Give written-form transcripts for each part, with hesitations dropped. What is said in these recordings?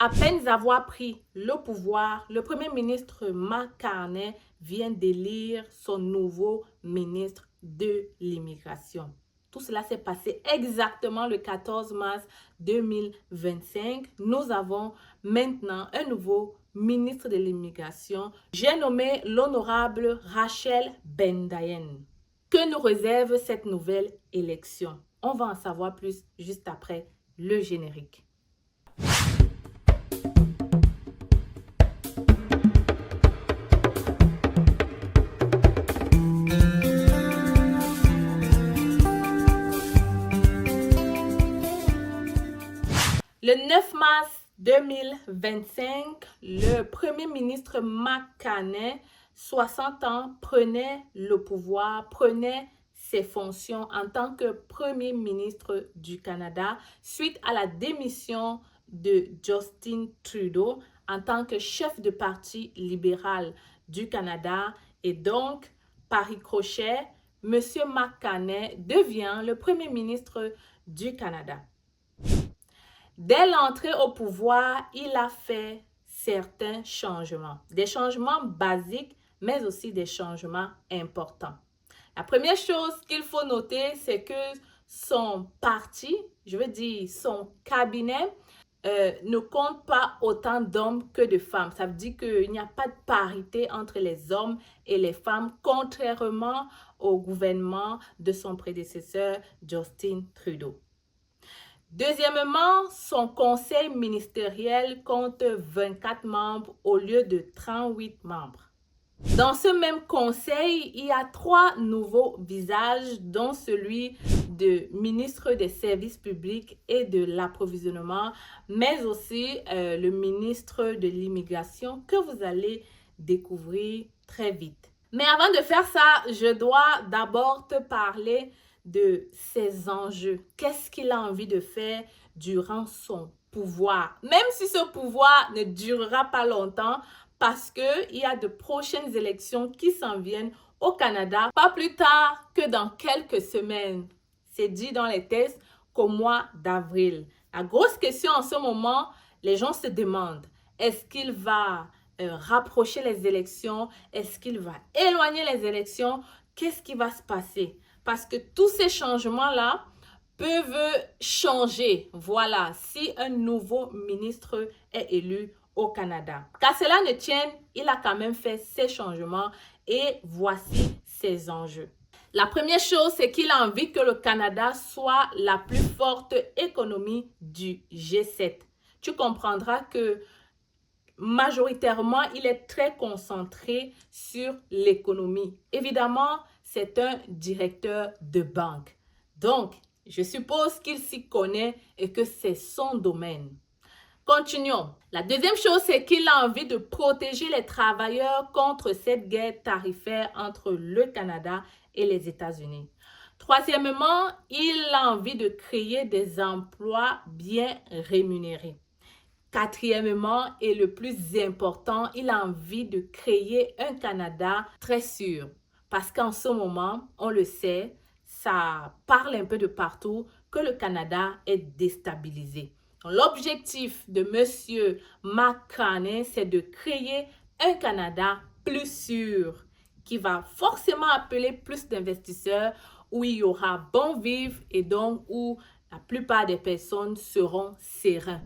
À peine avoir pris le pouvoir, le Premier ministre Mark Carney vient d'élire son nouveau ministre de l'Immigration. Tout cela s'est passé exactement le 14 mars 2025. Nous avons maintenant un nouveau ministre de l'Immigration. J'ai nommé l'honorable Rachel Bendayen. Que nous réserve cette nouvelle élection? On va en savoir plus juste après le générique. Le 9 mars 2025, le Premier ministre Mark Carney, 60 ans, prenait le pouvoir, prenait ses fonctions en tant que Premier ministre du Canada suite à la démission de Justin Trudeau en tant que chef de parti libéral du Canada. Et donc, par ricochet, M. Mark Carney devient le Premier ministre du Canada. Dès l'entrée au pouvoir, il a fait certains changements. Des changements basiques, mais aussi des changements importants. La première chose qu'il faut noter, c'est que son parti, je veux dire son cabinet, ne compte pas autant d'hommes que de femmes. Ça veut dire qu'il n'y a pas de parité entre les hommes et les femmes, contrairement au gouvernement de son prédécesseur Justin Trudeau. Deuxièmement, son conseil ministériel compte 24 membres au lieu de 38 membres. Dans ce même conseil, il y a 3 nouveaux visages, dont celui de ministre des Services publics et de l'approvisionnement, mais aussi le ministre de l'Immigration que vous allez découvrir très vite. Mais avant de faire ça, je dois d'abord te parler de ses enjeux. Qu'est-ce qu'il a envie de faire durant son pouvoir? Même si ce pouvoir ne durera pas longtemps, parce qu'il y a de prochaines élections qui s'en viennent au Canada, pas plus tard que dans quelques semaines. C'est dit dans les textes qu'au mois d'avril. La grosse question en ce moment, les gens se demandent, est-ce qu'il va rapprocher les élections? Est-ce qu'il va éloigner les élections? Qu'est-ce qui va se passer? Parce que tous ces changements-là peuvent changer, voilà, si un nouveau ministre est élu au Canada. Qu'à cela ne tienne, il a quand même fait ces changements et voici ses enjeux. La première chose, c'est qu'il a envie que le Canada soit la plus forte économie du G7. Tu comprendras que majoritairement, il est très concentré sur l'économie. Évidemment, c'est un directeur de banque. Donc, je suppose qu'il s'y connaît et que c'est son domaine. Continuons. La deuxième chose, c'est qu'il a envie de protéger les travailleurs contre cette guerre tarifaire entre le Canada et les États-Unis. Troisièmement, il a envie de créer des emplois bien rémunérés. Quatrièmement, et le plus important, il a envie de créer un Canada très sûr. Parce qu'en ce moment, on le sait, ça parle un peu de partout que le Canada est déstabilisé. L'objectif de M. Mark Carney, c'est de créer un Canada plus sûr, qui va forcément appeler plus d'investisseurs, où il y aura bon vivre et donc où la plupart des personnes seront sereines.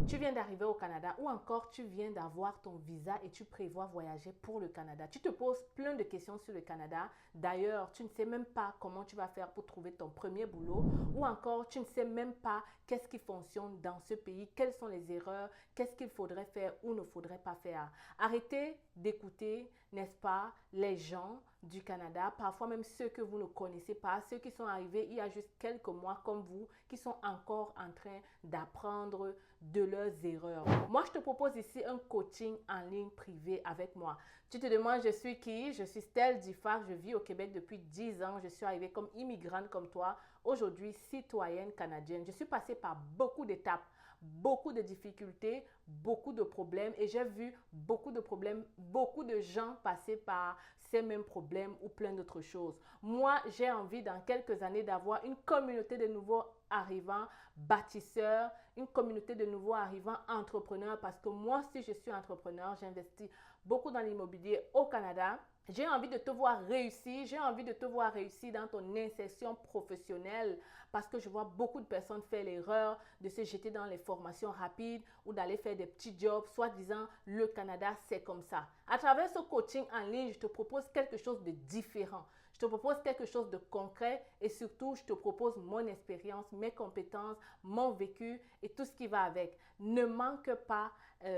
Tu viens d'arriver au Canada ou encore tu viens d'avoir ton visa et tu prévois voyager pour le Canada. Tu te poses plein de questions sur le Canada. D'ailleurs, tu ne sais même pas comment tu vas faire pour trouver ton premier boulot ou encore tu ne sais même pas qu'est-ce qui fonctionne dans ce pays, quelles sont les erreurs, qu'est-ce qu'il faudrait faire ou ne faudrait pas faire. Arrêtez d'écouter, n'est-ce pas, les gens du Canada, parfois même ceux que vous ne connaissez pas, ceux qui sont arrivés il y a juste quelques mois comme vous, qui sont encore en train d'apprendre de leurs erreurs. Moi, je te propose ici un coaching en ligne privé avec moi. Tu te demandes, je suis qui? Je suis Stell Diffard, je vis au Québec depuis 10 ans. Je suis arrivée comme immigrante comme toi, aujourd'hui citoyenne canadienne. Je suis passée par beaucoup d'étapes, beaucoup de difficultés, beaucoup de problèmes et j'ai vu beaucoup de problèmes, beaucoup de gens passer par ces mêmes problèmes ou plein d'autres choses. Moi, j'ai envie dans quelques années d'avoir une communauté de nouveaux arrivants bâtisseurs, une communauté de nouveaux arrivants entrepreneurs, parce que moi aussi je suis entrepreneur, j'investis beaucoup dans l'immobilier au Canada. J'ai envie de te voir réussir, j'ai envie de te voir réussir dans ton insertion professionnelle, parce que je vois beaucoup de personnes faire l'erreur de se jeter dans les formations rapides ou d'aller faire des petits jobs, soi-disant le Canada c'est comme ça. À travers ce coaching en ligne, je te propose quelque chose de différent. Je te propose quelque chose de concret et surtout, je te propose mon expérience, mes compétences, mon vécu et tout ce qui va avec. Ne manque pas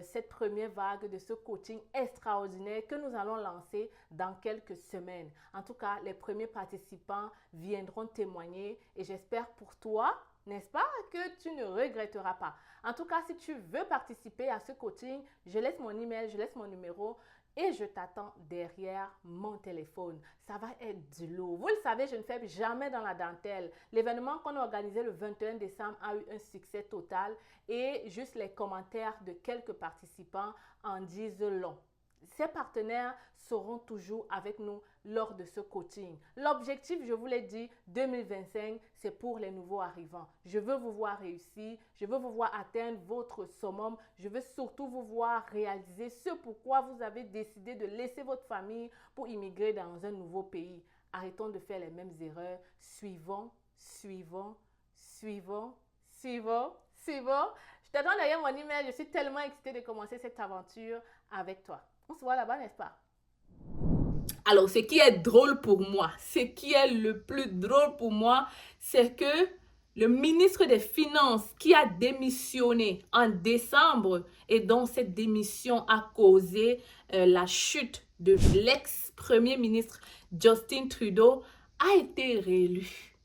cette première vague de ce coaching extraordinaire que nous allons lancer dans quelques semaines. En tout cas, les premiers participants viendront témoigner et j'espère pour toi, n'est-ce pas, que tu ne regretteras pas. En tout cas, si tu veux participer à ce coaching, je laisse mon email, je laisse mon numéro. Et je t'attends derrière mon téléphone. Ça va être du lourd. Vous le savez, je ne fais jamais dans la dentelle. L'événement qu'on a organisé le 21 décembre a eu un succès total et juste les commentaires de quelques participants en disent long. Ces partenaires seront toujours avec nous lors de ce coaching. L'objectif, je vous l'ai dit, 2025, c'est pour les nouveaux arrivants. Je veux vous voir réussir, je veux vous voir atteindre votre summum, je veux surtout vous voir réaliser ce pourquoi vous avez décidé de laisser votre famille pour immigrer dans un nouveau pays. Arrêtons de faire les mêmes erreurs. Suivons. Je t'attends derrière mon email. Je suis tellement excitée de commencer cette aventure avec toi. On se voit là-bas, n'est-ce pas? Alors, ce qui est drôle pour moi, ce qui est le plus drôle pour moi, c'est que le ministre des Finances qui a démissionné en décembre et dont cette démission a causé la chute de l'ex-premier ministre Justin Trudeau a été réélue.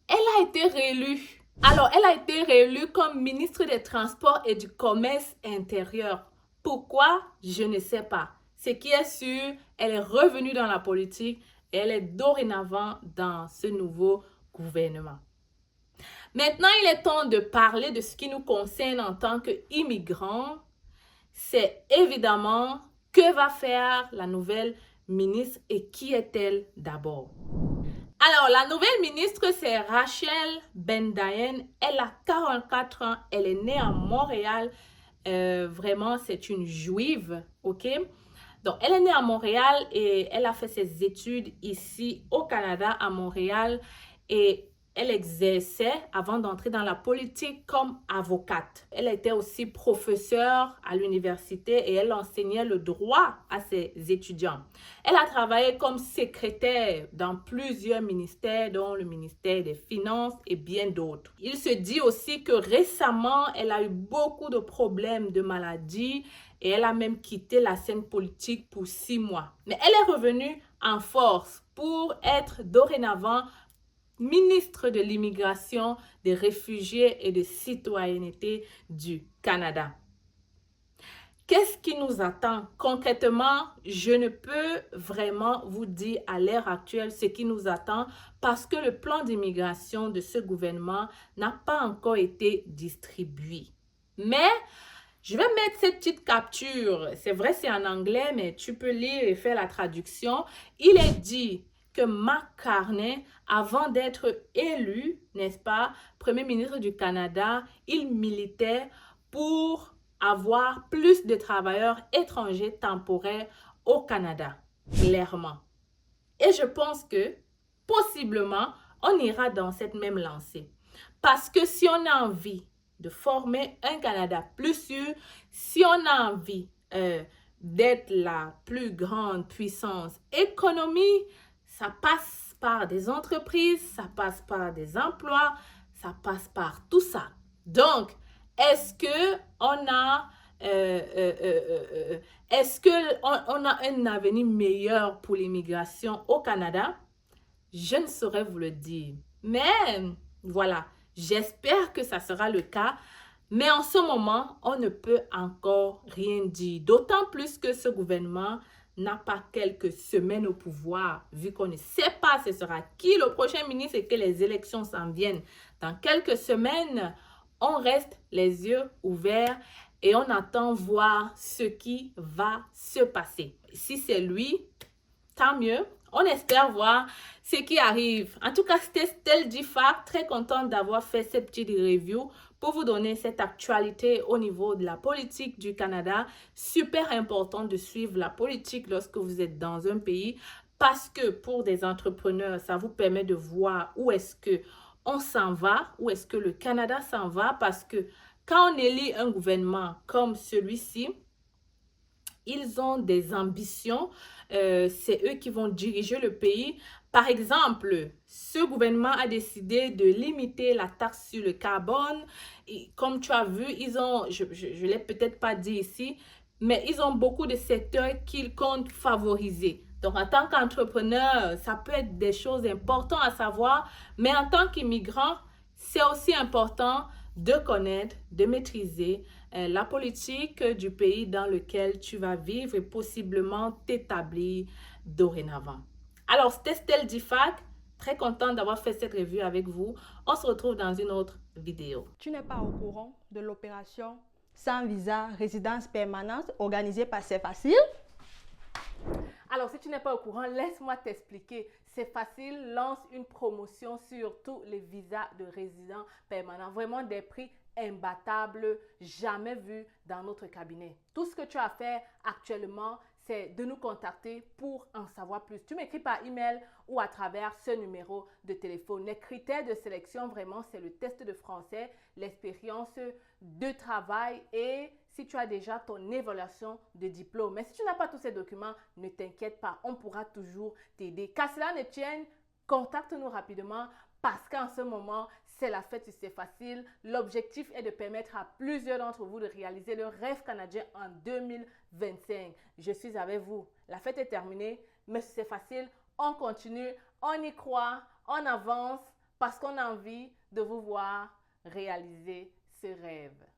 Elle a été réélue. Alors, elle a été réélue comme ministre des Transports et du Commerce intérieur. Pourquoi? Je ne sais pas. Ce qui est sûr, elle est revenue dans la politique et elle est dorénavant dans ce nouveau gouvernement. Maintenant, il est temps de parler de ce qui nous concerne en tant qu'immigrants. C'est évidemment que va faire la nouvelle ministre et qui est-elle d'abord? Alors, la nouvelle ministre, c'est Rachel Bendayen. Elle a 44 ans. Elle est née à Montréal. Vraiment, c'est une juive, ok? Donc, elle est née à Montréal et elle a fait ses études ici au Canada, à Montréal. Et elle exerçait avant d'entrer dans la politique comme avocate. Elle était aussi professeure à l'université et elle enseignait le droit à ses étudiants. Elle a travaillé comme secrétaire dans plusieurs ministères, dont le ministère des Finances et bien d'autres. Il se dit aussi que récemment, elle a eu beaucoup de problèmes de maladie et elle a même quitté la scène politique pour 6 mois. Mais elle est revenue en force pour être dorénavant ministre de l'Immigration, des Réfugiés et de Citoyenneté du Canada. Qu'est-ce qui nous attend? Concrètement, je ne peux vraiment vous dire à l'heure actuelle ce qui nous attend parce que le plan d'immigration de ce gouvernement n'a pas encore été distribué. Mais je vais mettre cette petite capture. C'est vrai, c'est en anglais, mais tu peux lire et faire la traduction. Il est dit que Mark Carney, avant d'être élu, n'est-ce pas, Premier ministre du Canada, il militait pour avoir plus de travailleurs étrangers temporaires au Canada, clairement. Et je pense que, possiblement, on ira dans cette même lancée. Parce que si on a envie de former un Canada plus sûr, si on a envie d'être la plus grande puissance économique, ça passe par des entreprises, ça passe par des emplois, ça passe par tout ça. Donc, est-ce qu'on a, on a un avenir meilleur pour l'immigration au Canada? Je ne saurais vous le dire. Mais voilà, j'espère que ça sera le cas. Mais en ce moment, on ne peut encore rien dire. D'autant plus que ce gouvernement n'a pas quelques semaines au pouvoir, vu qu'on ne sait pas ce sera qui le prochain ministre et que les élections s'en viennent. Dans quelques semaines, on reste les yeux ouverts et on attend voir ce qui va se passer. Si c'est lui, tant mieux, On espère voir ce qui arrive. En tout cas, c'était Stell Diffac, très contente d'avoir fait cette petite review pour vous donner cette actualité au niveau de la politique du Canada. Super important de suivre la politique lorsque vous êtes dans un pays parce que pour des entrepreneurs, ça vous permet de voir où est-ce que on s'en va, où est-ce que le Canada s'en va, parce que quand on élit un gouvernement comme celui-ci, ils ont des ambitions, c'est eux qui vont diriger le pays. Par exemple, ce gouvernement a décidé de limiter la taxe sur le carbone. Et comme tu as vu, ils ont, je ne l'ai peut-être pas dit ici, mais ils ont beaucoup de secteurs qu'ils comptent favoriser. Donc, en tant qu'entrepreneur, ça peut être des choses importantes à savoir, mais en tant qu'immigrant, c'est aussi important de connaître, de maîtriser la politique du pays dans lequel tu vas vivre et possiblement t'établir dorénavant. Alors, c'était Stell Diffac. Très contente d'avoir fait cette revue avec vous. On se retrouve dans une autre vidéo. Tu n'es pas au courant de l'opération sans visa résidence permanente organisée par C'est Facile? Alors, si tu n'es pas au courant, laisse-moi t'expliquer. C'est facile, lance une promotion sur tous les visas de résidents permanents. Vraiment des prix imbattables, jamais vus dans notre cabinet. Tout ce que tu as à faire actuellement, c'est de nous contacter pour en savoir plus. Tu m'écris par email ou à travers ce numéro de téléphone. Les critères de sélection, vraiment, c'est le test de français, l'expérience de travail et si tu as déjà ton évaluation de diplôme. Mais si tu n'as pas tous ces documents, ne t'inquiète pas, on pourra toujours t'aider. Qu'à cela ne tienne, contacte-nous rapidement parce qu'en ce moment, c'est la fête et c'est facile. L'objectif est de permettre à plusieurs d'entre vous de réaliser le rêve canadien en 2025. Je suis avec vous. La fête est terminée, mais c'est facile. On continue, on y croit, on avance parce qu'on a envie de vous voir réaliser ce rêve.